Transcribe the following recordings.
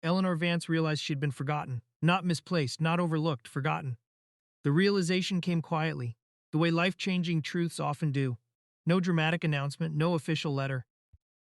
Eleanor Vance realized she had been forgotten. Not misplaced, not overlooked, forgotten. The realization came quietly, the way life-changing truths often do. No dramatic announcement, no official letter.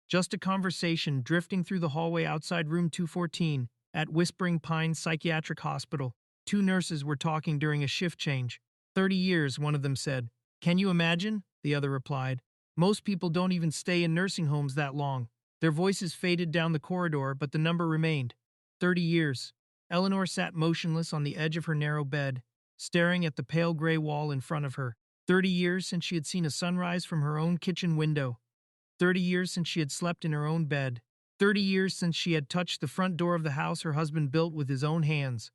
Just a conversation drifting through the hallway outside room 214 at Whispering Pines Psychiatric Hospital. Two nurses were talking during a shift change. 30 years, one of them said. Can you imagine? The other replied. Most people don't even stay in nursing homes that long. Their voices faded down the corridor, but the number remained. 30 years. Eleanor sat motionless on the edge of her narrow bed, staring at the pale gray wall in front of her. 30 years since she had seen a sunrise from her own kitchen window. 30 years since she had slept in her own bed. 30 years since she had touched the front door of the house her husband built with his own hands.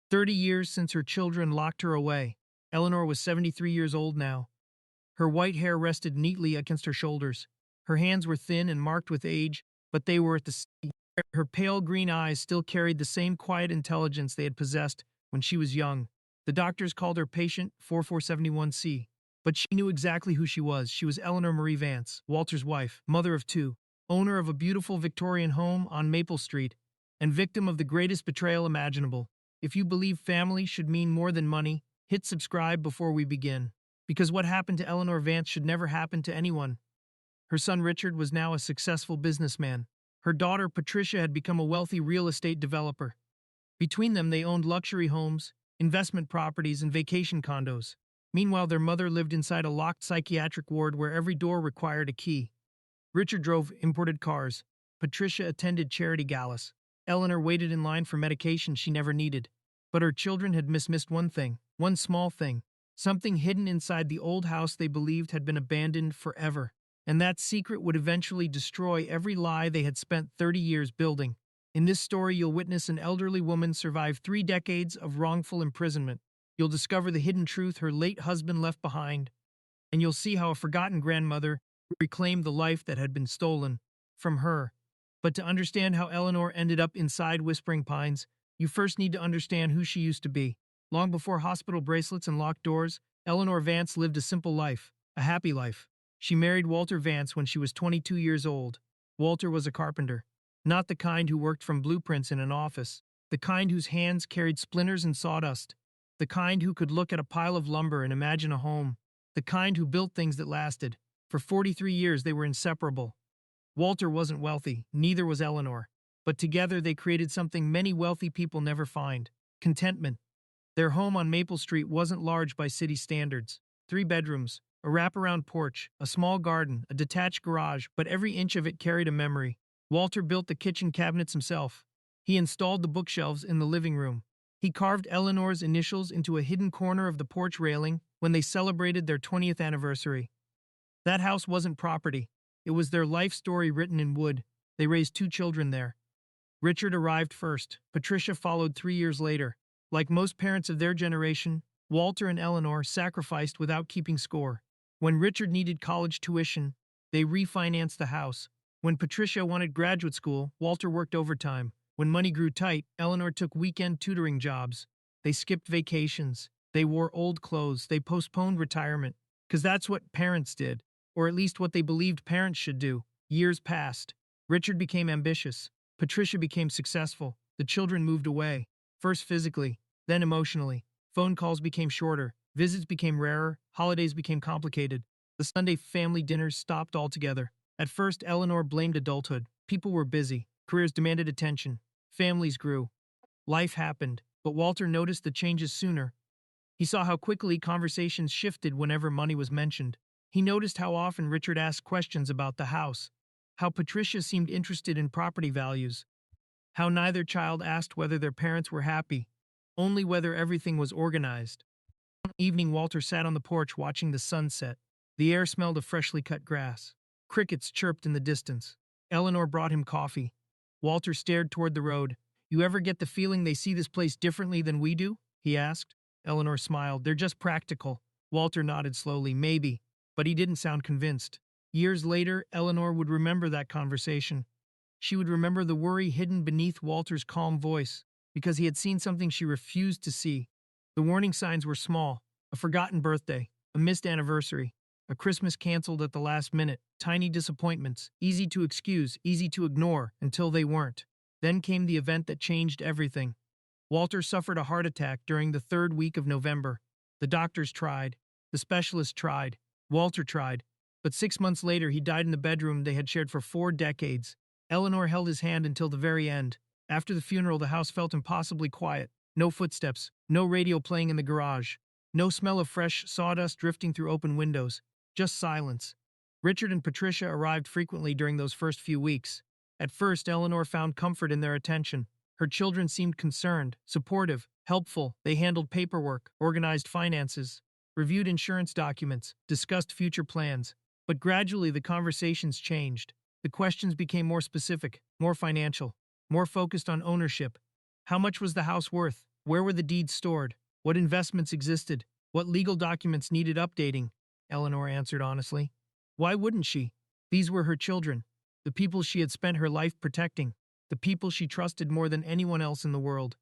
30 years since her children locked her away. Eleanor was 73 years old now. Her white hair rested neatly against her shoulders. Her hands were thin and marked with age, but they were at the same. Her pale green eyes still carried the same quiet intelligence they had possessed when she was young. The doctors called her patient 4471C. But she knew exactly who she was. She was Eleanor Marie Vance, Walter's wife, mother of two, owner of a beautiful Victorian home on Maple Street, and victim of the greatest betrayal imaginable. If you believe family should mean more than money, hit subscribe before we begin. Because what happened to Eleanor Vance should never happen to anyone. Her son Richard was now a successful businessman. Her daughter Patricia had become a wealthy real estate developer. Between them, they owned luxury homes, investment properties, and vacation condos. Meanwhile, their mother lived inside a locked psychiatric ward where every door required a key. Richard drove imported cars. Patricia attended charity galas. Eleanor waited in line for medication she never needed. But her children had missed one thing, one small thing, something hidden inside the old house they believed had been abandoned forever. And that secret would eventually destroy every lie they had spent 30 years building. In this story, you'll witness an elderly woman survive 3 decades of wrongful imprisonment. You'll discover the hidden truth her late husband left behind, and you'll see how a forgotten grandmother reclaimed the life that had been stolen from her. But to understand how Eleanor ended up inside Whispering Pines, you first need to understand who she used to be. Long before hospital bracelets and locked doors, Eleanor Vance lived a simple life, a happy life. She married Walter Vance when she was 22 years old. Walter was a carpenter, not the kind who worked from blueprints in an office, the kind whose hands carried splinters and sawdust, the kind who could look at a pile of lumber and imagine a home, the kind who built things that lasted. For 43 years, they were inseparable. Walter wasn't wealthy, neither was Eleanor, but together they created something many wealthy people never find: contentment. Their home on Maple Street wasn't large by city standards. 3 bedrooms, a wraparound porch, a small garden, a detached garage, but every inch of it carried a memory. Walter built the kitchen cabinets himself. He installed the bookshelves in the living room. He carved Eleanor's initials into a hidden corner of the porch railing when they celebrated their 20th anniversary. That house wasn't property. It was their life story written in wood. They raised 2 children there. Richard arrived first. Patricia followed 3 years later. Like most parents of their generation, Walter and Eleanor sacrificed without keeping score. When Richard needed college tuition, they refinanced the house. When Patricia wanted graduate school, Walter worked overtime. When money grew tight, Eleanor took weekend tutoring jobs. They skipped vacations. They wore old clothes. They postponed retirement. Because that's what parents did, or at least what they believed parents should do. Years passed. Richard became ambitious. Patricia became successful. The children moved away, first physically, then emotionally. Phone calls became shorter. Visits became rarer. Holidays became complicated. The Sunday family dinners stopped altogether. At first, Eleanor blamed adulthood. People were busy. Careers demanded attention. Families grew. Life happened, but Walter noticed the changes sooner. He saw how quickly conversations shifted whenever money was mentioned. He noticed how often Richard asked questions about the house, how Patricia seemed interested in property values, how neither child asked whether their parents were happy, only whether everything was organized. One evening, Walter sat on the porch watching the sunset. The air smelled of freshly cut grass. Crickets chirped in the distance. Eleanor brought him coffee. Walter stared toward the road. "You ever get the feeling they see this place differently than we do?" he asked. Eleanor smiled. "They're just practical." Walter nodded slowly. "Maybe." But he didn't sound convinced. Years later, Eleanor would remember that conversation. She would remember the worry hidden beneath Walter's calm voice, because he had seen something she refused to see. The warning signs were small: a forgotten birthday, a missed anniversary, a Christmas canceled at the last minute, tiny disappointments, easy to excuse, easy to ignore, until they weren't. Then came the event that changed everything. Walter suffered a heart attack during the third week of November. The doctors tried. The specialists tried. Walter tried. But 6 months later, he died in the bedroom they had shared for 4 decades. Eleanor held his hand until the very end. After the funeral, the house felt impossibly quiet. No footsteps, no radio playing in the garage, no smell of fresh sawdust drifting through open windows, just silence. Richard and Patricia arrived frequently during those first few weeks. At first, Eleanor found comfort in their attention. Her children seemed concerned, supportive, helpful. They handled paperwork, organized finances, reviewed insurance documents, discussed future plans. But gradually the conversations changed. The questions became more specific, more financial, more focused on ownership. How much was the house worth? Where were the deeds stored? What investments existed? What legal documents needed updating? Eleanor answered honestly. Why wouldn't she? These were her children, the people she had spent her life protecting, the people she trusted more than anyone else in the world.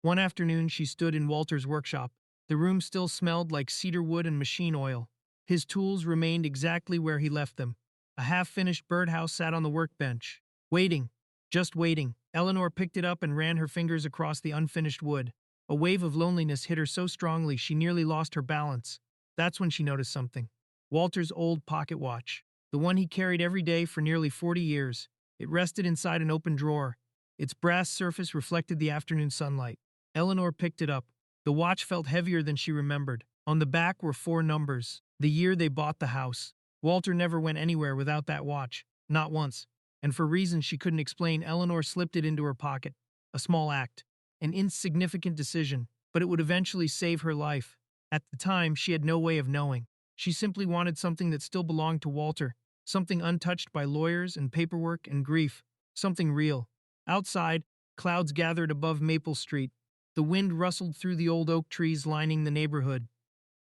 One afternoon she stood in Walter's workshop. The room still smelled like cedar wood and machine oil. His tools remained exactly where he left them. A half-finished birdhouse sat on the workbench. Waiting. Just waiting. Eleanor picked it up and ran her fingers across the unfinished wood. A wave of loneliness hit her so strongly she nearly lost her balance. That's when she noticed something. Walter's old pocket watch. The one he carried every day for nearly 40 years. It rested inside an open drawer. Its brass surface reflected the afternoon sunlight. Eleanor picked it up. The watch felt heavier than she remembered. On the back were 4 numbers. The year they bought the house. Walter never went anywhere without that watch. Not once. And for reasons she couldn't explain, Eleanor slipped it into her pocket. A small act. An insignificant decision. But it would eventually save her life. At the time, she had no way of knowing. She simply wanted something that still belonged to Walter. Something untouched by lawyers and paperwork and grief. Something real. Outside, clouds gathered above Maple Street. The wind rustled through the old oak trees lining the neighborhood.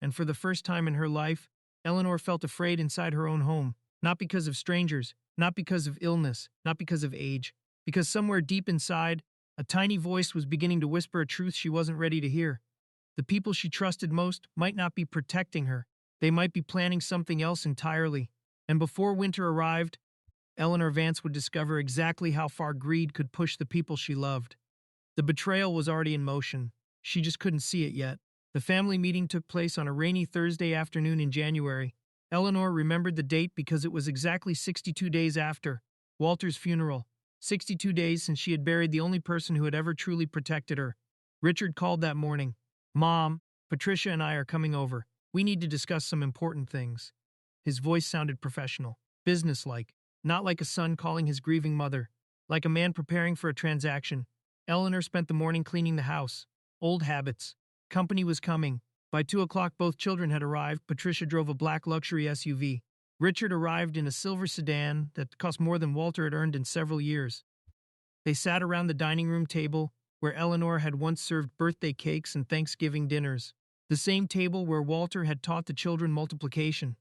And for the first time in her life, Eleanor felt afraid inside her own home. Not because of strangers, not because of illness, not because of age. Because somewhere deep inside, a tiny voice was beginning to whisper a truth she wasn't ready to hear. The people she trusted most might not be protecting her. They might be planning something else entirely. And before winter arrived, Eleanor Vance would discover exactly how far greed could push the people she loved. The betrayal was already in motion. She just couldn't see it yet. The family meeting took place on a rainy Thursday afternoon in January. Eleanor remembered the date because it was exactly 62 days after Walter's funeral. 62 days since she had buried the only person who had ever truly protected her. Richard called that morning. Mom, Patricia and I are coming over. We need to discuss some important things. His voice sounded professional, businesslike, not like a son calling his grieving mother, like a man preparing for a transaction. Eleanor spent the morning cleaning the house. Old habits. Company was coming. By 2 o'clock, both children had arrived. Patricia drove a black luxury SUV. Richard arrived in a silver sedan that cost more than Walter had earned in several years. They sat around the dining room table, where Eleanor had once served birthday cakes and Thanksgiving dinners. The same table where Walter had taught the children multiplication.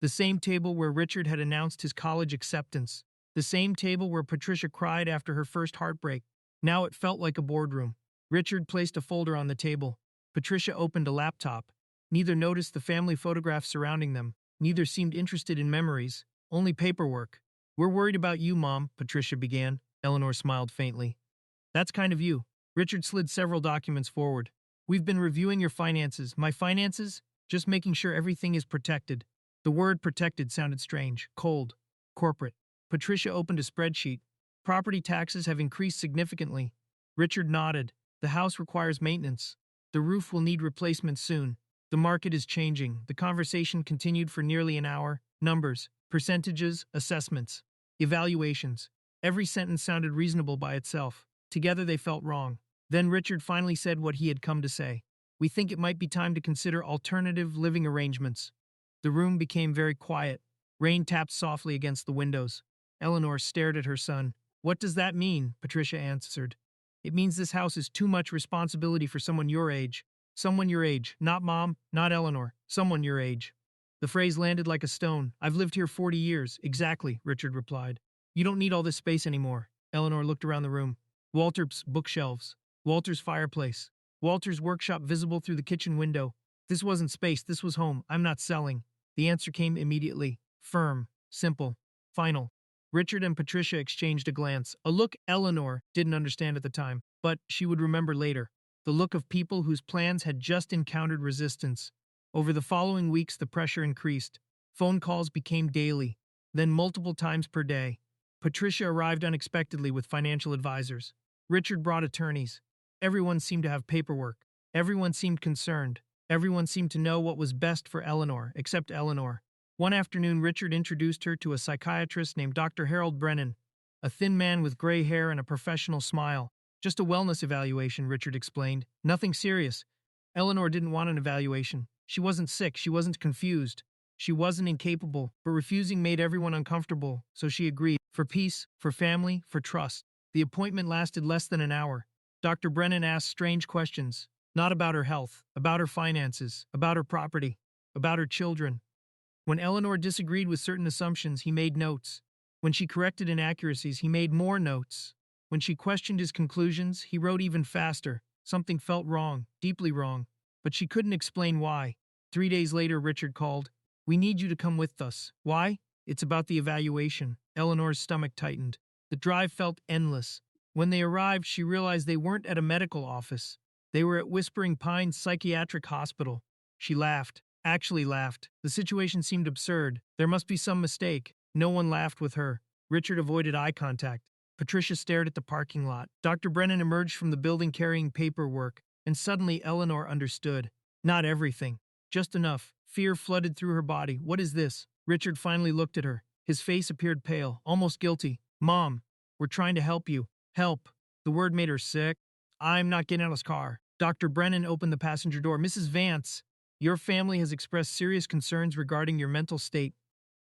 The same table where Richard had announced his college acceptance. The same table where Patricia cried after her first heartbreak. Now it felt like a boardroom. Richard placed a folder on the table. Patricia opened a laptop. Neither noticed the family photographs surrounding them. Neither seemed interested in memories, only paperwork. We're worried about you, Mom, Patricia began. Eleanor smiled faintly. That's kind of you. Richard slid several documents forward. We've been reviewing your finances. My finances? Just making sure everything is protected. The word protected sounded strange, cold, corporate. Patricia opened a spreadsheet. Property taxes have increased significantly. Richard nodded. The house requires maintenance. The roof will need replacement soon. The market is changing. The conversation continued for nearly an hour. Numbers, percentages, assessments, evaluations. Every sentence sounded reasonable by itself. Together they felt wrong. Then Richard finally said what he had come to say. We think it might be time to consider alternative living arrangements. The room became very quiet. Rain tapped softly against the windows. Eleanor stared at her son. What does that mean? Patricia answered. It means this house is too much responsibility for someone your age. Someone your age. Not Mom, not Eleanor. Someone your age. The phrase landed like a stone. I've lived here 40 years. Exactly, Richard replied. You don't need all this space anymore. Eleanor looked around the room. Walter's bookshelves. Walter's fireplace. Walter's workshop visible through the kitchen window. This wasn't space, this was home. I'm not selling. The answer came immediately. Firm. Simple. Final. Richard and Patricia exchanged a glance, a look Eleanor didn't understand at the time, but she would remember later. The look of people whose plans had just encountered resistance. Over the following weeks, the pressure increased. Phone calls became daily, then multiple times per day. Patricia arrived unexpectedly with financial advisors. Richard brought attorneys. Everyone seemed to have paperwork. Everyone seemed concerned. Everyone seemed to know what was best for Eleanor, except Eleanor. One afternoon, Richard introduced her to a psychiatrist named Dr. Harold Brennan, a thin man with gray hair and a professional smile. Just a wellness evaluation, Richard explained. Nothing serious. Eleanor didn't want an evaluation. She wasn't sick. She wasn't confused. She wasn't incapable, but refusing made everyone uncomfortable, so she agreed. For peace, for family, for trust. The appointment lasted less than an hour. Dr. Brennan asked strange questions. Not about her health, about her finances, about her property, about her children. When Eleanor disagreed with certain assumptions, he made notes. When she corrected inaccuracies, he made more notes. When she questioned his conclusions, he wrote even faster. Something felt wrong, deeply wrong, but she couldn't explain why. 3 days later, Richard called. "We need you to come with us." "Why?" "It's about the evaluation." Eleanor's stomach tightened. The drive felt endless. When they arrived, she realized they weren't at a medical office. They were at Whispering Pines Psychiatric Hospital. She laughed. Actually laughed. The situation seemed absurd. There must be some mistake. No one laughed with her. Richard avoided eye contact. Patricia stared at the parking lot. Dr. Brennan emerged from the building carrying paperwork, and suddenly Eleanor understood. Not everything. Just enough. Fear flooded through her body. "What is this?" Richard finally looked at her. His face appeared pale, almost guilty. "Mom, we're trying to help you." Help. The word made her sick. "I'm not getting out of this car." Dr. Brennan opened the passenger door. "Mrs. Vance, your family has expressed serious concerns regarding your mental state."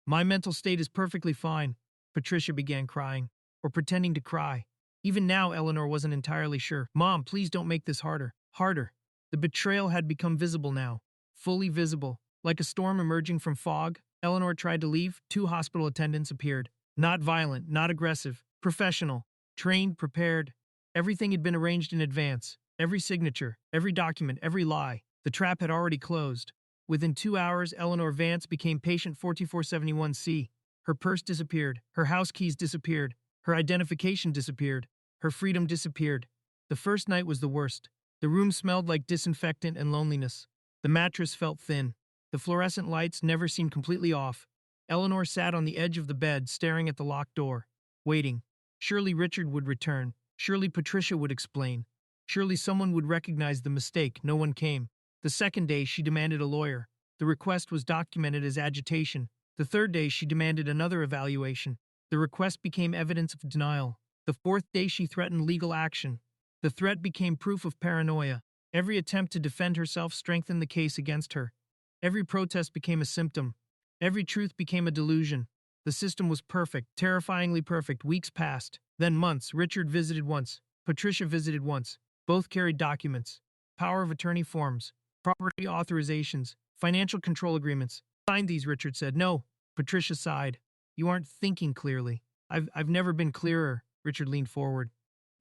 "My mental state is perfectly fine." Patricia began crying, or pretending to cry. Even now, Eleanor wasn't entirely sure. "Mom, please don't make this harder." Harder. The betrayal had become visible now. Fully visible. Like a storm emerging from fog, Eleanor tried to leave. 2 hospital attendants appeared. Not violent, not aggressive. Professional. Trained, prepared. Everything had been arranged in advance. Every signature, every document, every lie. The trap had already closed. Within 2 hours, Eleanor Vance became patient 4471C. Her purse disappeared. Her house keys disappeared. Her identification disappeared. Her freedom disappeared. The first night was the worst. The room smelled like disinfectant and loneliness. The mattress felt thin. The fluorescent lights never seemed completely off. Eleanor sat on the edge of the bed, staring at the locked door, waiting. Surely Richard would return. Surely Patricia would explain. Surely someone would recognize the mistake. No one came. The second day, she demanded a lawyer. The request was documented as agitation. The third day, she demanded another evaluation. The request became evidence of denial. The fourth day, she threatened legal action. The threat became proof of paranoia. Every attempt to defend herself strengthened the case against her. Every protest became a symptom. Every truth became a delusion. The system was perfect, terrifyingly perfect. Weeks passed. Then months. Richard visited once. Patricia visited once. Both carried documents. Power of attorney forms. Property authorizations. Financial control agreements. Sign these, Richard said. No. Patricia sighed. You aren't thinking clearly. I've never been clearer. Richard leaned forward.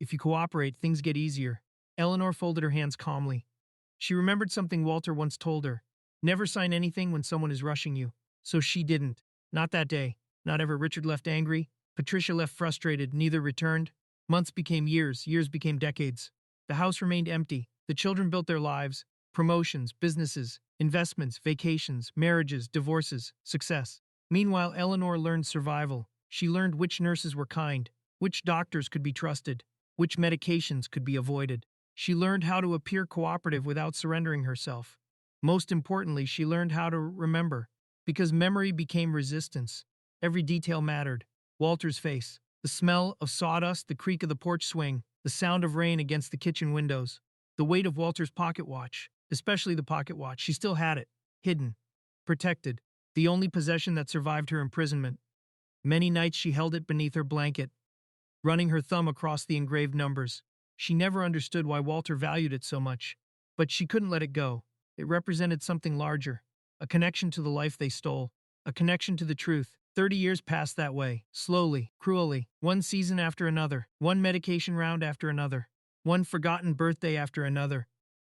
If you cooperate, things get easier. Eleanor folded her hands calmly. She remembered something Walter once told her. Never sign anything when someone is rushing you. So she didn't. Not that day. Not ever. Richard left angry. Patricia left frustrated. Neither returned. Months became years. Years became decades. The house remained empty. The children built their lives. Promotions, businesses, investments, vacations, marriages, divorces, success. Meanwhile, Eleanor learned survival. She learned which nurses were kind, which doctors could be trusted, which medications could be avoided. She learned how to appear cooperative without surrendering herself. Most importantly, she learned how to remember, because memory became resistance. Every detail mattered. Walter's face, the smell of sawdust, the creak of the porch swing, the sound of rain against the kitchen windows, the weight of Walter's pocket watch, especially the pocket watch. She still had it, hidden, protected, the only possession that survived her imprisonment. Many nights she held it beneath her blanket, running her thumb across the engraved numbers. She never understood why Walter valued it so much, but she couldn't let it go. It represented something larger, a connection to the life they stole, a connection to the truth. 30 years passed that way, slowly, cruelly, one season after another, one medication round after another, one forgotten birthday after another,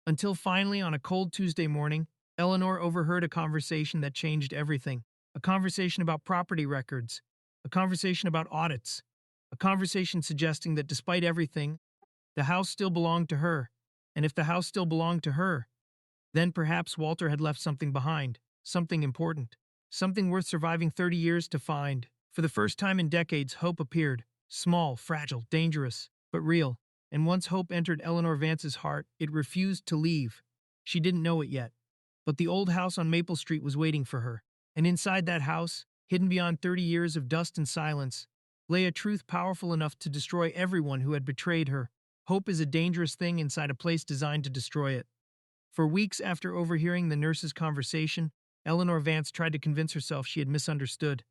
until finally, on a cold Tuesday morning, Eleanor overheard a conversation that changed everything. A conversation about property records, a a conversation about audits, a conversation suggesting that despite everything, the house still belonged to her. And if the house still belonged to her, then perhaps Walter had left something behind, something important, something worth surviving 30 years to find. For the first time in decades, hope appeared. Small, fragile, dangerous, but real. And once hope entered Eleanor Vance's heart, it refused to leave. She didn't know it yet. But the old house on Maple Street was waiting for her. And inside that house, hidden beyond 30 years of dust and silence, lay a truth powerful enough to destroy everyone who had betrayed her. Hope is a dangerous thing inside a place designed to destroy it. For weeks after overhearing the nurse's conversation, Eleanor Vance tried to convince herself she had misunderstood.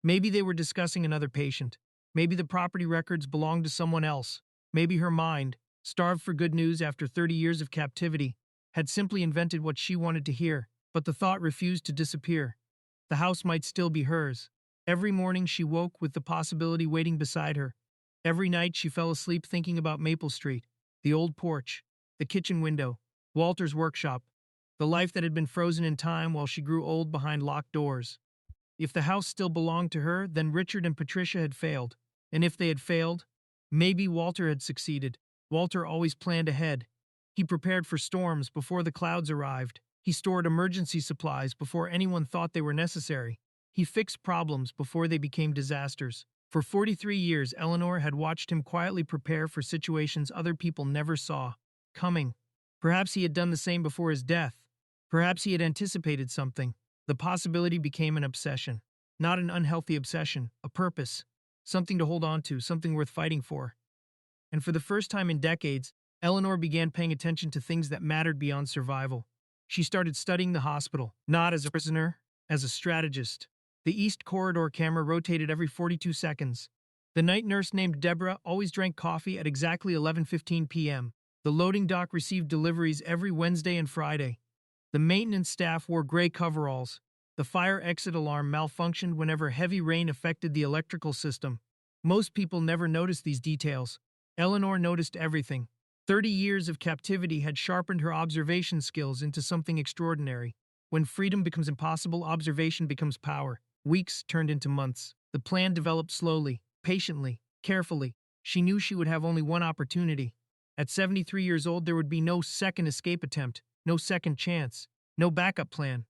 Maybe they were discussing another patient. Maybe the property records belonged to someone else. Maybe her mind, starved for good news after 30 years of captivity, had simply invented what she wanted to hear. But the thought refused to disappear. The house might still be hers. Every morning she woke with the possibility waiting beside her. Every night she fell asleep thinking about Maple Street, the old porch, the kitchen window, Walter's workshop, the life that had been frozen in time while she grew old behind locked doors. If the house still belonged to her, then Richard and Patricia had failed. And if they had failed, maybe Walter had succeeded. Walter always planned ahead. He prepared for storms before the clouds arrived. He stored emergency supplies before anyone thought they were necessary. He fixed problems before they became disasters. For 43 years, Eleanor had watched him quietly prepare for situations other people never saw coming. Perhaps he had done the same before his death. Perhaps he had anticipated something. The possibility became an obsession. Not an unhealthy obsession, a purpose. Something to hold on to, something worth fighting for. And for the first time in decades, Eleanor began paying attention to things that mattered beyond survival. She started studying the hospital, not as a prisoner, as a strategist. The East Corridor camera rotated every 42 seconds. The night nurse named Deborah always drank coffee at exactly 11:15 p.m. The loading dock received deliveries every Wednesday and Friday. The maintenance staff wore gray coveralls. The fire exit alarm malfunctioned whenever heavy rain affected the electrical system. Most people never noticed these details. Eleanor noticed everything. 30 years of captivity had sharpened her observation skills into something extraordinary. When freedom becomes impossible, observation becomes power. Weeks turned into months. The plan developed slowly, patiently, carefully. She knew she would have only one opportunity. At 73 years old, there would be no second escape attempt, no second chance, no backup plan.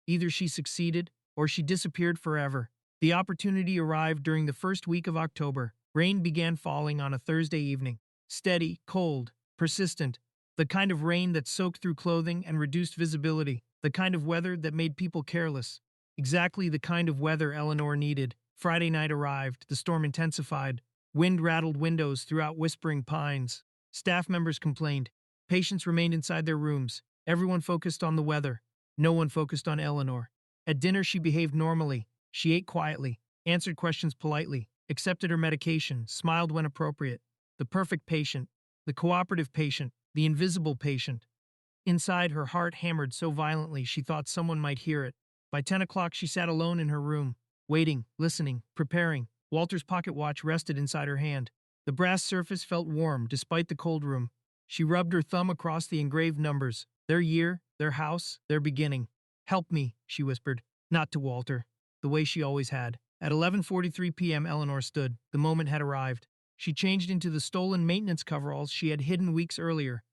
Either she succeeded, or she disappeared forever. The opportunity arrived during the first week of October. Rain began falling on a Thursday evening. Steady, cold, persistent. The kind of rain that soaked through clothing and reduced visibility. The kind of weather that made people careless. Exactly the kind of weather Eleanor needed. Friday night arrived. The storm intensified. Wind rattled windows throughout whispering pines. Staff members complained. Patients remained inside their rooms. Everyone focused on the weather. No one focused on Eleanor. At dinner, she behaved normally. She ate quietly, answered questions politely, accepted her medication, smiled when appropriate. The perfect patient, the cooperative patient, the invisible patient. Inside, her heart hammered so violently she thought someone might hear it. By 10 o'clock, she sat alone in her room, waiting, listening, preparing. Walter's pocket watch rested inside her hand. The brass surface felt warm despite the cold room. She rubbed her thumb across the engraved numbers. Their year, their house, their beginning. "Help me," she whispered, not to Walter, the way she always had. At 11:43 p.m. Eleanor stood. The moment had arrived. She changed into the stolen maintenance coveralls she had hidden weeks earlier.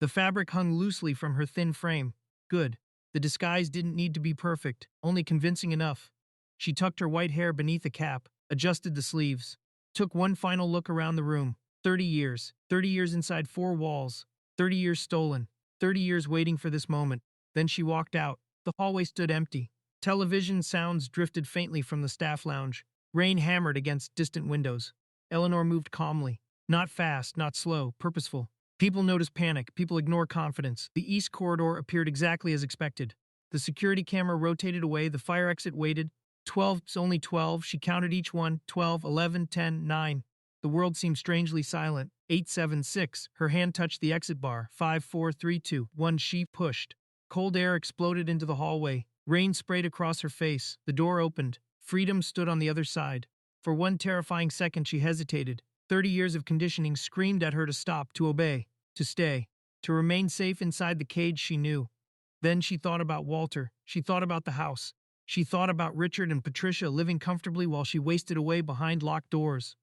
The fabric hung loosely from her thin frame. Good. The disguise didn't need to be perfect, only convincing enough. She tucked her white hair beneath a cap, adjusted the sleeves, took one final look around the room. 30 years. 30 years inside four walls. 30 years stolen. 30 years waiting for this moment. Then she walked out. The hallway stood empty. Television sounds drifted faintly from the staff lounge. Rain hammered against distant windows. Eleanor moved calmly. Not fast, not slow, purposeful. People notice panic. People ignore confidence. The east corridor appeared exactly as expected. The security camera rotated away. The fire exit waited. 12, only 12. She counted each one. 12, 11, 10, 9. The world seemed strangely silent. 8, 7, 6. Her hand touched the exit bar. 5, 4, 3, 2, 1. She pushed. Cold air exploded into the hallway. Rain sprayed across her face. The door opened. Freedom stood on the other side. For one terrifying second she hesitated. 30 years of conditioning screamed at her to stop, to obey, to stay, to remain safe inside the cage she knew. Then she thought about Walter. She thought about the house. She thought about Richard and Patricia living comfortably while she wasted away behind locked doors.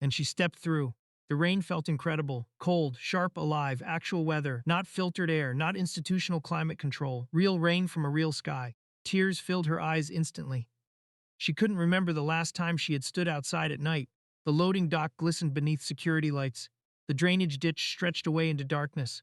And she stepped through. The rain felt incredible, cold, sharp, alive, actual weather, not filtered air, not institutional climate control, real rain from a real sky. Tears filled her eyes instantly. She couldn't remember the last time she had stood outside at night. The loading dock glistened beneath security lights. The drainage ditch stretched away into darkness.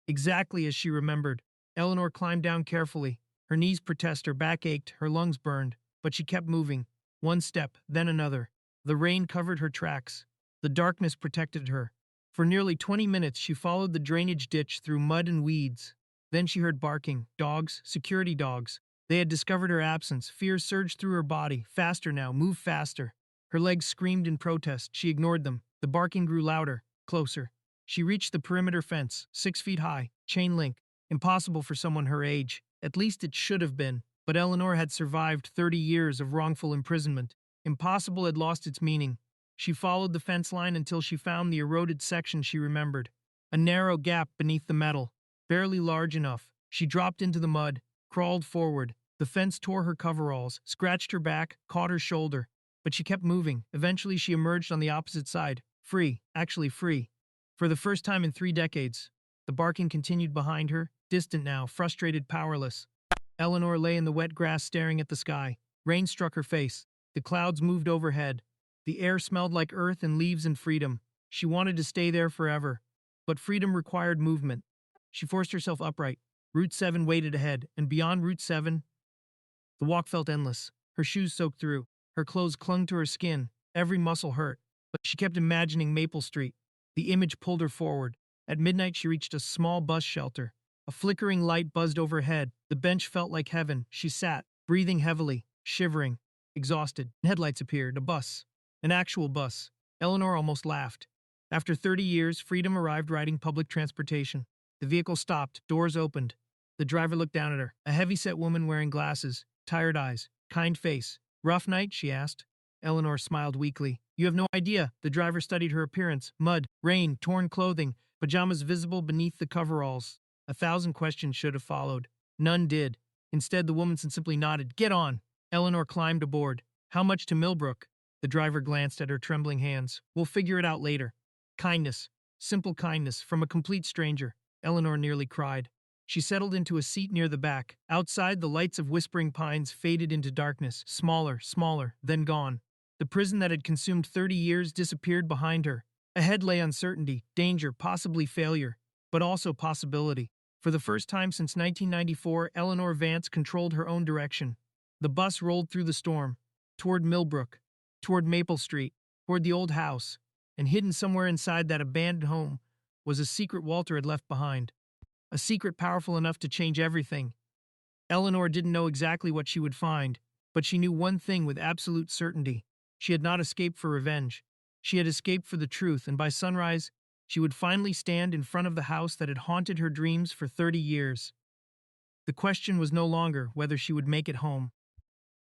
Exactly as she remembered. Eleanor climbed down carefully. Her knees protested, her back ached, her lungs burned. But she kept moving. One step, then another. The rain covered her tracks. The darkness protected her. For nearly 20 minutes she followed the drainage ditch through mud and weeds. Then she heard barking. Dogs, security dogs. They had discovered her absence. Fear surged through her body. Faster now, move faster. Her legs screamed in protest. She ignored them. The barking grew louder, closer. She reached the perimeter fence, 6 feet high, chain link. Impossible for someone her age. At least it should have been. But Eleanor had survived 30 years of wrongful imprisonment. Impossible had lost its meaning. She followed the fence line until she found the eroded section she remembered. A narrow gap beneath the metal, barely large enough. She dropped into the mud, crawled forward. The fence tore her coveralls, scratched her back, caught her shoulder. But she kept moving. Eventually she emerged on the opposite side. Free, actually free. For the first time in 3 decades. The barking continued behind her, distant now, frustrated, powerless. Eleanor lay in the wet grass staring at the sky. Rain struck her face. The clouds moved overhead. The air smelled like earth and leaves and freedom. She wanted to stay there forever. But freedom required movement. She forced herself upright. Route 7 waited ahead, and beyond Route 7, the walk felt endless. Her shoes soaked through. Her clothes clung to her skin. Every muscle hurt. But she kept imagining Maple Street. The image pulled her forward. At midnight she reached a small bus shelter. A flickering light buzzed overhead. The bench felt like heaven. She sat, breathing heavily, shivering, exhausted. Headlights appeared. A bus. An actual bus. Eleanor almost laughed. After 30 years, freedom arrived riding public transportation. The vehicle stopped. Doors opened. The driver looked down at her. A heavy-set woman wearing glasses. Tired eyes. Kind face. Rough night? She asked. Eleanor smiled weakly. You have no idea. The driver studied her appearance. Mud, rain, torn clothing, pajamas visible beneath the coveralls. 1,000 questions should have followed. None did. Instead, the woman simply nodded. Get on. Eleanor climbed aboard. How much to Millbrook? The driver glanced at her trembling hands. We'll figure it out later. Kindness. Simple kindness from a complete stranger. Eleanor nearly cried. She settled into a seat near the back. Outside, the lights of Whispering Pines faded into darkness. Smaller, smaller, then gone. The prison that had consumed 30 years disappeared behind her. Ahead lay uncertainty, danger, possibly failure, but also possibility. For the first time since 1994, Eleanor Vance controlled her own direction. The bus rolled through the storm, toward Millbrook, toward Maple Street, toward the old house, and hidden somewhere inside that abandoned home was a secret Walter had left behind. A secret powerful enough to change everything. Eleanor didn't know exactly what she would find, but she knew one thing with absolute certainty. She had not escaped for revenge. She had escaped for the truth, and by sunrise, she would finally stand in front of the house that had haunted her dreams for 30 years. The question was no longer whether she would make it home.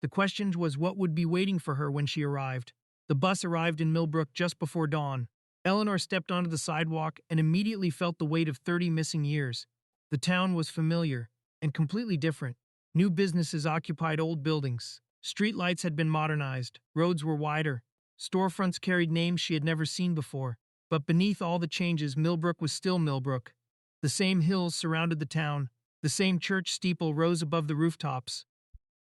The question was what would be waiting for her when she arrived. The bus arrived in Millbrook just before dawn. Eleanor stepped onto the sidewalk and immediately felt the weight of 30 missing years. The town was familiar and completely different. New businesses occupied old buildings. Streetlights had been modernized. Roads were wider. Storefronts carried names she had never seen before. But beneath all the changes, Millbrook was still Millbrook. The same hills surrounded the town. The same church steeple rose above the rooftops.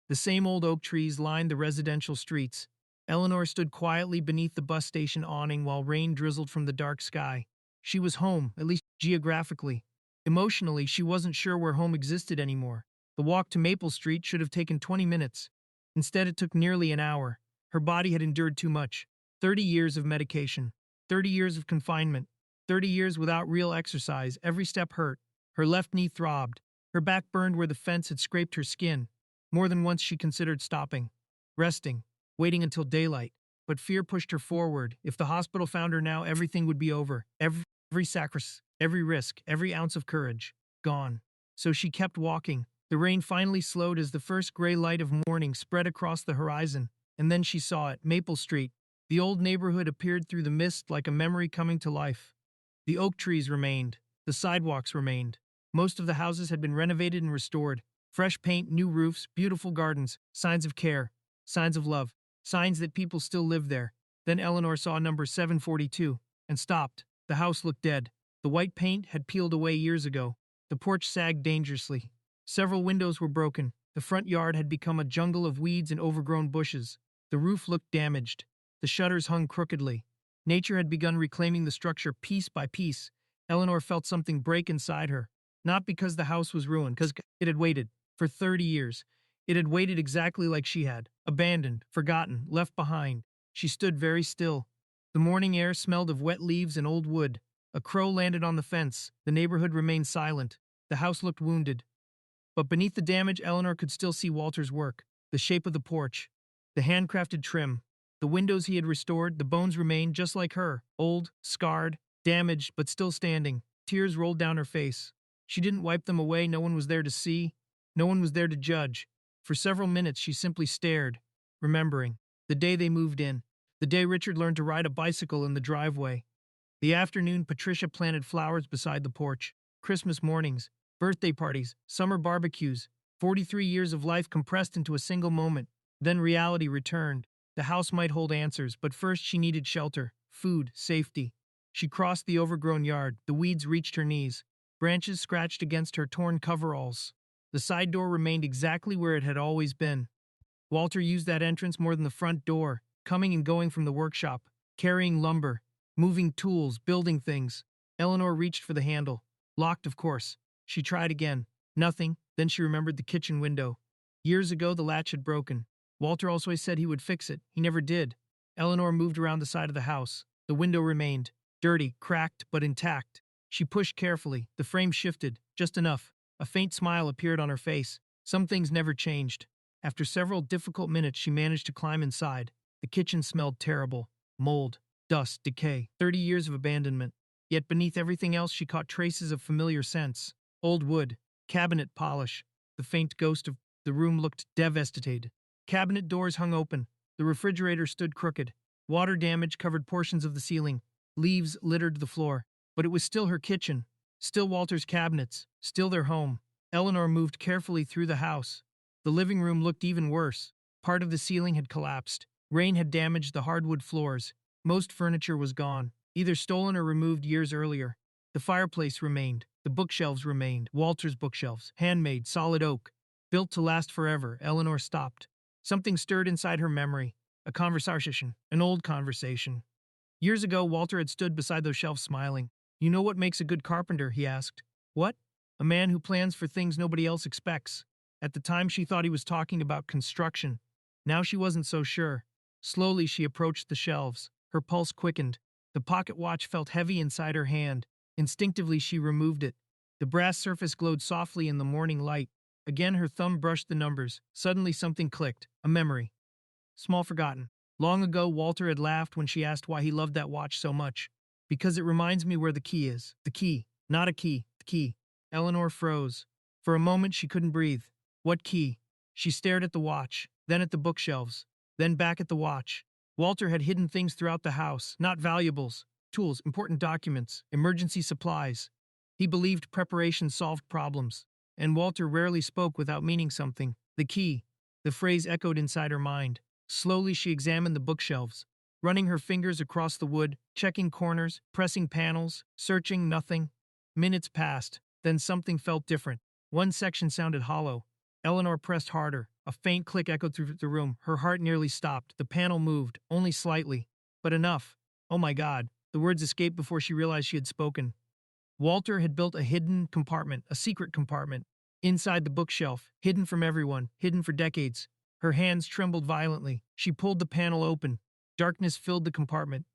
The same old oak trees lined the residential streets. Eleanor stood quietly beneath the bus station awning while rain drizzled from the dark sky. She was home, at least geographically. Emotionally, she wasn't sure where home existed anymore. The walk to Maple Street should have taken 20 minutes. Instead, it took nearly an hour. Her body had endured too much. 30 years of medication. 30 years of confinement. 30 years without real exercise. Every step hurt. Her left knee throbbed. Her back burned where the fence had scraped her skin. More than once she considered stopping. Resting. Waiting until daylight. But fear pushed her forward. If the hospital found her now, everything would be over. Every sacrifice, every risk, every ounce of courage. Gone. So she kept walking. The rain finally slowed as the first gray light of morning spread across the horizon. And then she saw it. Maple Street. The old neighborhood appeared through the mist like a memory coming to life. The oak trees remained. The sidewalks remained. Most of the houses had been renovated and restored. Fresh paint, new roofs, beautiful gardens, signs of care, signs of love, signs that people still live there. Then Eleanor saw number 742 and stopped. The house looked dead. The white paint had peeled away years ago. The porch sagged dangerously. Several windows were broken. The front yard had become a jungle of weeds and overgrown bushes. The roof looked damaged. The shutters hung crookedly. Nature had begun reclaiming the structure piece by piece. Eleanor felt something break inside her. Not because the house was ruined, because it had waited for 30 years. It had waited exactly like she had, abandoned, forgotten, left behind. She stood very still. The morning air smelled of wet leaves and old wood. A crow landed on the fence. The neighborhood remained silent. The house looked wounded. But beneath the damage, Eleanor could still see Walter's work. The shape of the porch, the handcrafted trim, the windows he had restored. The bones remained just like her, old, scarred, damaged, but still standing. Tears rolled down her face. She didn't wipe them away. No one was there to see. No one was there to judge. For several minutes, she simply stared, remembering. The day they moved in. The day Richard learned to ride a bicycle in the driveway. The afternoon Patricia planted flowers beside the porch. Christmas mornings, birthday parties, summer barbecues. 43 years of life compressed into a single moment. Then reality returned. The house might hold answers, but first she needed shelter, food, safety. She crossed the overgrown yard. The weeds reached her knees. Branches scratched against her torn coveralls. The side door remained exactly where it had always been. Walter used that entrance more than the front door, coming and going from the workshop, carrying lumber, moving tools, building things. Eleanor reached for the handle. Locked, of course. She tried again. Nothing. Then she remembered the kitchen window. Years ago, the latch had broken. Walter always said he would fix it. He never did. Eleanor moved around the side of the house. The window remained. Dirty, cracked, but intact. She pushed carefully. The frame shifted. Just enough. A faint smile appeared on her face. Some things never changed. After several difficult minutes, she managed to climb inside. The kitchen smelled terrible. Mold, dust, decay. 30 years of abandonment. Yet beneath everything else, she caught traces of familiar scents. Old wood, cabinet polish. The faint ghost of the room looked devastated. Cabinet doors hung open. The refrigerator stood crooked. Water damage covered portions of the ceiling. Leaves littered the floor. But it was still her kitchen. Still Walter's cabinets. Still their home. Eleanor moved carefully through the house. The living room looked even worse. Part of the ceiling had collapsed. Rain had damaged the hardwood floors. Most furniture was gone, either stolen or removed years earlier. The fireplace remained. The bookshelves remained. Walter's bookshelves. Handmade, solid oak. Built to last forever. Eleanor stopped. Something stirred inside her memory. A conversation. An old conversation. Years ago, Walter had stood beside those shelves smiling. "You know what makes a good carpenter?" he asked. "What?" "A man who plans for things nobody else expects." At the time, she thought he was talking about construction. Now she wasn't so sure. Slowly, she approached the shelves. Her pulse quickened. The pocket watch felt heavy inside her hand. Instinctively, she removed it. The brass surface glowed softly in the morning light. Again, her thumb brushed the numbers. Suddenly, something clicked. A memory. Small forgotten. Long ago, Walter had laughed when she asked why he loved that watch so much. "Because it reminds me where the key is." The key. Not a key. The key. Eleanor froze. For a moment, she couldn't breathe. What key? She stared at the watch, then at the bookshelves, then back at the watch. Walter had hidden things throughout the house, not valuables, tools, important documents, emergency supplies. He believed preparation solved problems, and Walter rarely spoke without meaning something. The key. The phrase echoed inside her mind. Slowly, she examined the bookshelves, running her fingers across the wood, checking corners, pressing panels, searching nothing. Minutes passed, then something felt different. One section sounded hollow. Eleanor pressed harder. A faint click echoed through the room. Her heart nearly stopped. The panel moved, only slightly. But enough. Oh my God. The words escaped before she realized she had spoken. Walter had built a hidden compartment, a secret compartment, inside the bookshelf, hidden from everyone, hidden for decades. Her hands trembled violently. She pulled the panel open. Darkness filled the compartment.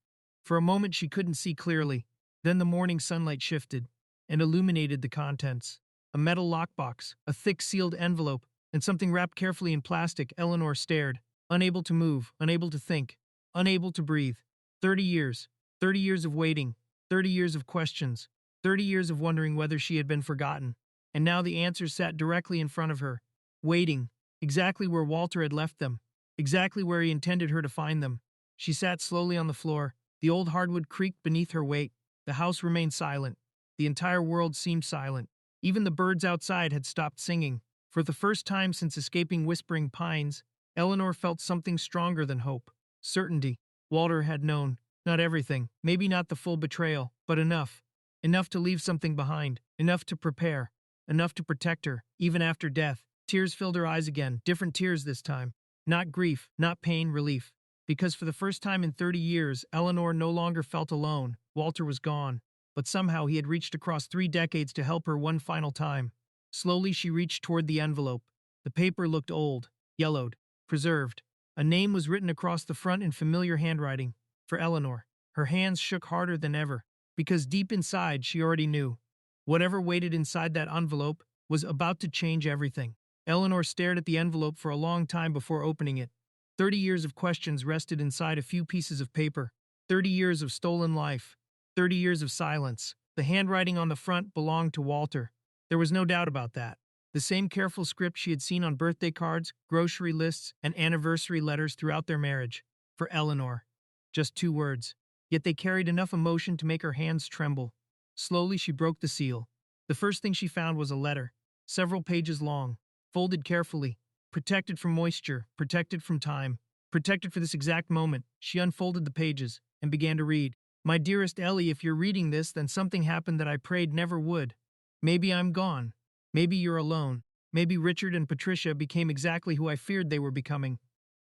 For a moment she couldn't see clearly. Then the morning sunlight shifted and illuminated the contents. A metal lockbox, a thick sealed envelope, and something wrapped carefully in plastic. Eleanor stared, unable to move, unable to think, unable to breathe. 30 years. 30 years of waiting. 30 years of questions. 30 years of wondering whether she had been forgotten. And now the answers sat directly in front of her. Waiting. Exactly where Walter had left them. Exactly where he intended her to find them. She sat slowly on the floor. The old hardwood creaked beneath her weight. The house remained silent. The entire world seemed silent. Even the birds outside had stopped singing. For the first time since escaping Whispering Pines, Eleanor felt something stronger than hope. Certainty. Walter had known. Not everything, maybe not the full betrayal, but enough. Enough to leave something behind, enough to prepare, enough to protect her, even after death. Tears filled her eyes again, different tears this time. Not grief, not pain, relief. Because for the first time in 30 years, Eleanor no longer felt alone. Walter was gone. But somehow he had reached across 3 decades to help her one final time. Slowly she reached toward the envelope. The paper looked old, yellowed, preserved. A name was written across the front in familiar handwriting. For Eleanor. Her hands shook harder than ever, because deep inside she already knew. Whatever waited inside that envelope was about to change everything. Eleanor stared at the envelope for a long time before opening it. 30 years of questions rested inside a few pieces of paper. 30 years of stolen life. 30 years of silence. The handwriting on the front belonged to Walter. There was no doubt about that. The same careful script she had seen on birthday cards, grocery lists, and anniversary letters throughout their marriage. For Eleanor. Just 2 words. Yet they carried enough emotion to make her hands tremble. Slowly she broke the seal. The first thing she found was a letter. Several pages long. Folded carefully. Protected from moisture. Protected from time. Protected for this exact moment. She unfolded the pages and began to read. My dearest Ellie, if you're reading this, then something happened that I prayed never would. Maybe I'm gone. Maybe you're alone. Maybe Richard and Patricia became exactly who I feared they were becoming.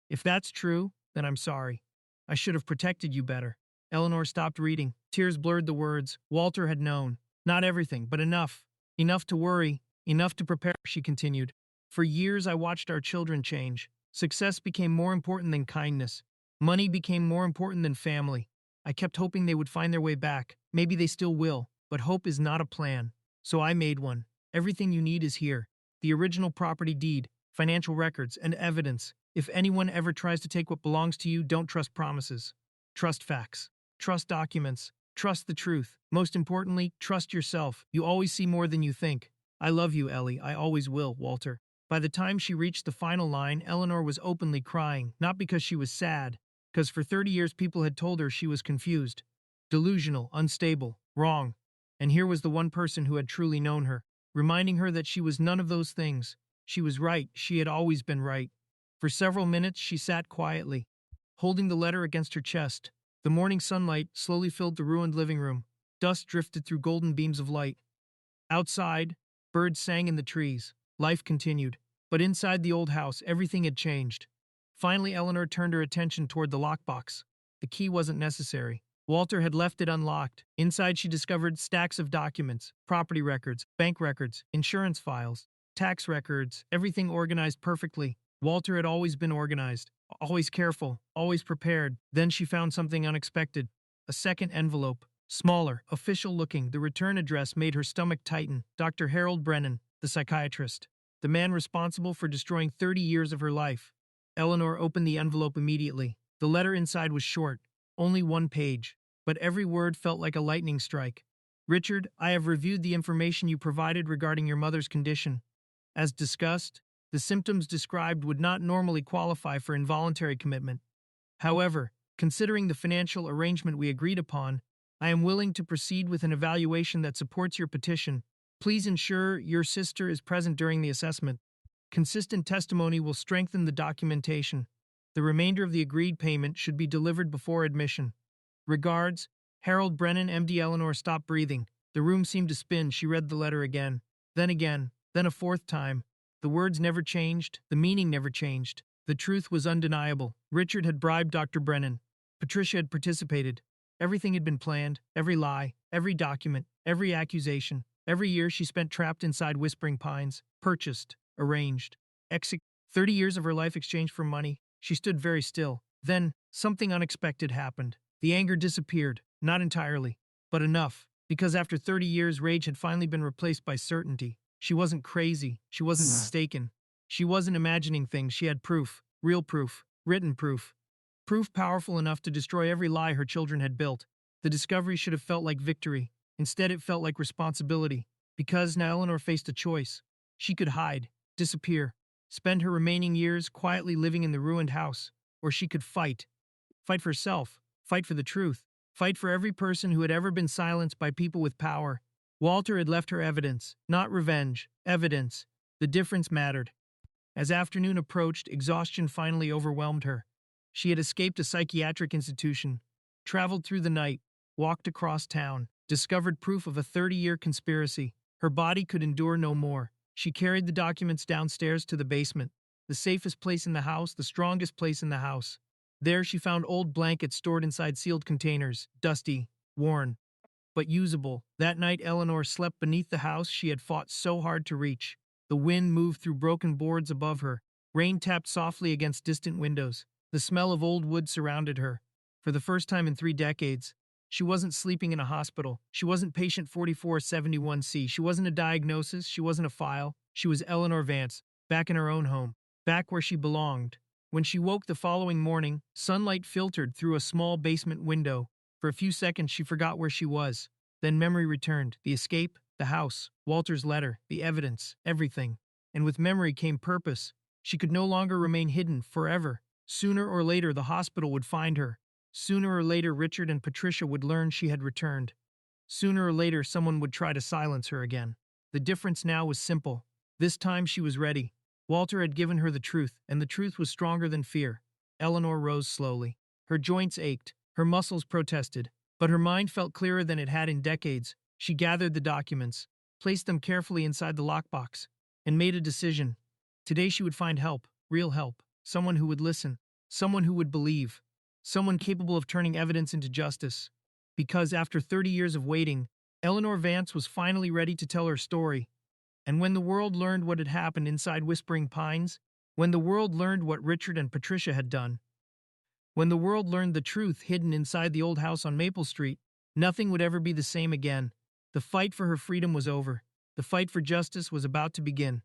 If that's true, then I'm sorry. I should have protected you better. Eleanor stopped reading. Tears blurred the words. Walter had known. Not everything, but enough. Enough to worry. Enough to prepare, she continued. For years I watched our children change. Success became more important than kindness. Money became more important than family. I kept hoping they would find their way back. Maybe they still will, but hope is not a plan. So I made one. Everything you need is here. The original property deed, financial records, and evidence. If anyone ever tries to take what belongs to you, don't trust promises. Trust facts. Trust documents. Trust the truth. Most importantly, trust yourself. You always see more than you think. I love you, Ellie. I always will, Walter. By the time she reached the final line, Eleanor was openly crying, not because she was sad, because for 30 years people had told her she was confused, delusional, unstable, wrong. And here was the one person who had truly known her, reminding her that she was none of those things. She was right. She had always been right. For several minutes she sat quietly, holding the letter against her chest. The morning sunlight slowly filled the ruined living room. Dust drifted through golden beams of light. Outside, birds sang in the trees. Life continued. But inside the old house, everything had changed. Finally, Eleanor turned her attention toward the lockbox. The key wasn't necessary. Walter had left it unlocked. Inside, she discovered stacks of documents, property records, bank records, insurance files, tax records, everything organized perfectly. Walter had always been organized, always careful, always prepared. Then she found something unexpected. A second envelope. Smaller, official-looking, the return address made her stomach tighten. Dr. Harold Brennan, the psychiatrist. The man responsible for destroying 30 years of her life. Eleanor opened the envelope immediately. The letter inside was short, only 1 page, but every word felt like a lightning strike. Richard, I have reviewed the information you provided regarding your mother's condition. As discussed, the symptoms described would not normally qualify for involuntary commitment. However, considering the financial arrangement we agreed upon, I am willing to proceed with an evaluation that supports your petition. Please ensure your sister is present during the assessment. Consistent testimony will strengthen the documentation. The remainder of the agreed payment should be delivered before admission. Regards, Harold Brennan, MD. Eleanor stopped breathing. The room seemed to spin. She read the letter again, then a fourth time. The words never changed, the meaning never changed. The truth was undeniable. Richard had bribed Dr. Brennan. Patricia had participated. Everything had been planned, every lie, every document, every accusation. Every year she spent trapped inside Whispering Pines, purchased, arranged, 30 years of her life exchanged for money. She stood very still. Then, something unexpected happened. The anger disappeared, not entirely, but enough, because after 30 years rage had finally been replaced by certainty. She wasn't crazy, she wasn't mistaken. She wasn't imagining things, she had proof, real proof, written proof. Proof powerful enough to destroy every lie her children had built. The discovery should have felt like victory. Instead it felt like responsibility, because now Eleanor faced a choice. She could hide, disappear, spend her remaining years quietly living in the ruined house, or she could fight. Fight for herself, fight for the truth, fight for every person who had ever been silenced by people with power. Walter had left her evidence, not revenge, evidence. The difference mattered. As afternoon approached, exhaustion finally overwhelmed her. She had escaped a psychiatric institution, traveled through the night, walked across town, discovered proof of a 30-year conspiracy. Her body could endure no more. She carried the documents downstairs to the basement, the safest place in the house, the strongest place in the house. There she found old blankets stored inside sealed containers, dusty, worn, but usable. That night Eleanor slept beneath the house she had fought so hard to reach. The wind moved through broken boards above her. Rain tapped softly against distant windows. The smell of old wood surrounded her. For the first time in 3 decades, she wasn't sleeping in a hospital. She wasn't patient 4471C. She wasn't a diagnosis. She wasn't a file. She was Eleanor Vance, back in her own home, back where she belonged. When she woke the following morning, sunlight filtered through a small basement window. For a few seconds she forgot where she was. Then memory returned. The escape, the house, Walter's letter, the evidence, everything. And with memory came purpose. She could no longer remain hidden forever. Sooner or later the hospital would find her. Sooner or later Richard and Patricia would learn she had returned. Sooner or later someone would try to silence her again. The difference now was simple. This time she was ready. Walter had given her the truth, and the truth was stronger than fear. Eleanor rose slowly. Her joints ached. Her muscles protested. But her mind felt clearer than it had in decades. She gathered the documents, placed them carefully inside the lockbox, and made a decision. Today she would find help, real help, someone who would listen, someone who would believe, someone capable of turning evidence into justice. Because after 30 years of waiting, Eleanor Vance was finally ready to tell her story. And when the world learned what had happened inside Whispering Pines, when the world learned what Richard and Patricia had done, when the world learned the truth hidden inside the old house on Maple Street, nothing would ever be the same again. The fight for her freedom was over. The fight for justice was about to begin.